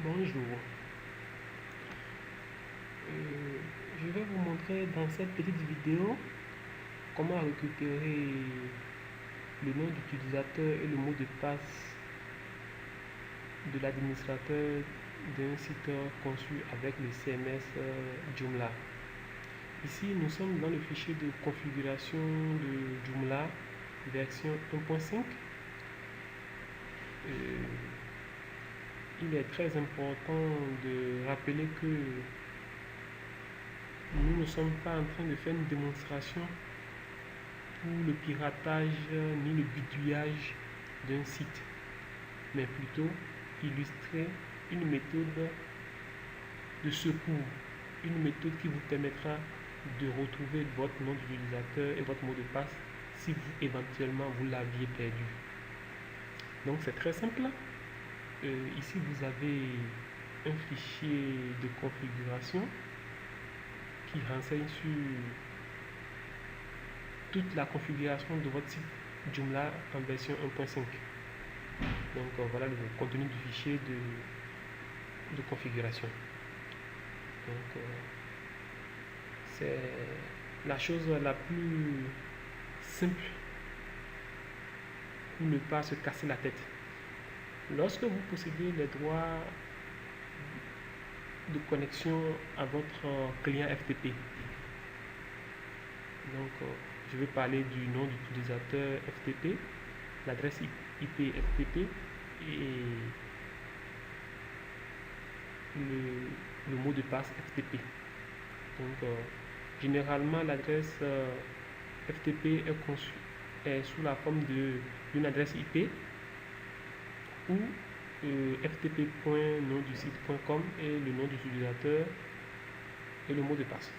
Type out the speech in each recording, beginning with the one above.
Bonjour. Je vais vous montrer dans cette petite vidéo comment récupérer le nom d'utilisateur et le mot de passe de l'administrateur d'un site conçu avec le CMS Joomla. Ici, nous sommes dans le fichier de configuration de Joomla version 1.5. Il est très important de rappeler que nous ne sommes pas en train de faire une démonstration pour le piratage ni le bidouillage d'un site, mais plutôt illustrer une méthode de secours, une méthode qui vous permettra de retrouver votre nom d'utilisateur et votre mot de passe si vous éventuellement vous l'aviez perdu. Donc c'est très simple. Ici vous avez un fichier de configuration qui renseigne sur toute la configuration de votre site Joomla en version 1.5. Donc voilà le contenu du fichier de configuration. Donc c'est la chose la plus simple pour ne pas se casser la tête. Lorsque vous possédez les droits de connexion à votre client FTP, donc je vais parler du nom d'utilisateur FTP, l'adresse IP FTP et le mot de passe FTP. Donc généralement l'adresse FTP est sous la forme d'une adresse IP ou ftp.nomdusite.com et le nom d'utilisateur et le mot de passe.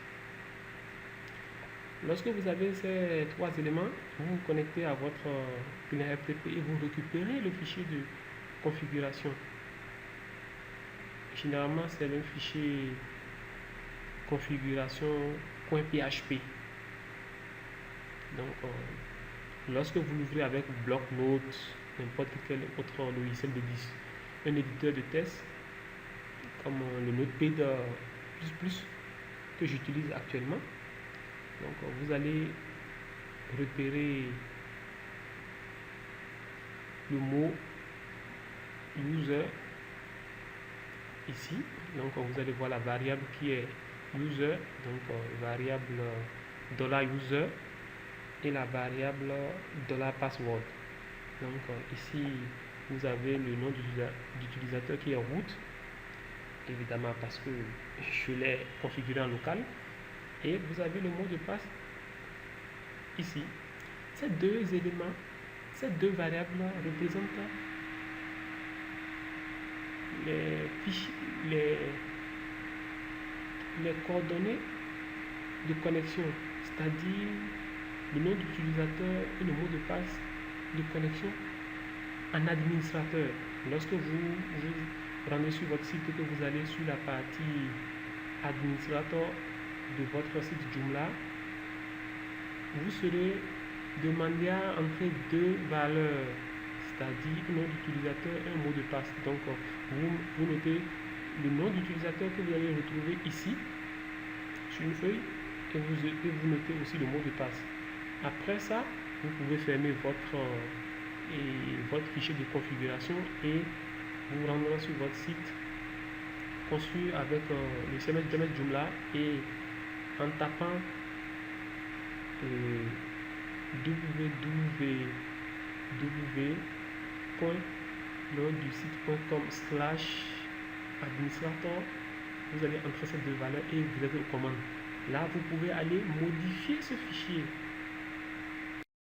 Lorsque vous avez ces trois éléments, vous vous connectez à votre client FTP et vous récupérez le fichier de configuration. Généralement, c'est un fichier configuration.php. Donc, lorsque vous l'ouvrez avec bloc-notes, n'importe quel autre logiciel un éditeur de test, comme le Notepad++ que j'utilise actuellement, donc vous allez repérer le mot user ici. Donc vous allez voir la variable qui est user, donc variable $user et la variable $password. Donc ici vous avez le nom d'utilisateur qui est root, évidemment parce que je l'ai configuré en local, et vous avez le mot de passe ici. Ces deux éléments, ces deux variables représentent les coordonnées de connexion, c'est-à-dire le nom d'utilisateur et le mot de passe de connexion en administrateur. Lorsque vous rendez sur votre site et que vous allez sur la partie administrateur de votre site Joomla, vous serez demandé à entrer deux valeurs, c'est-à-dire un nom d'utilisateur et un mot de passe. Donc vous notez le nom d'utilisateur que vous allez retrouver ici sur une feuille et vous notez aussi le mot de passe. Après ça, vous pouvez fermer votre fichier de configuration et vous rendrez sur votre site conçu avec le CMS Joomla et en tapant www.nomdusite.com/administrator, vous allez entrer ces deux valeurs et vous êtes aux commandes. Là, vous pouvez aller modifier ce fichier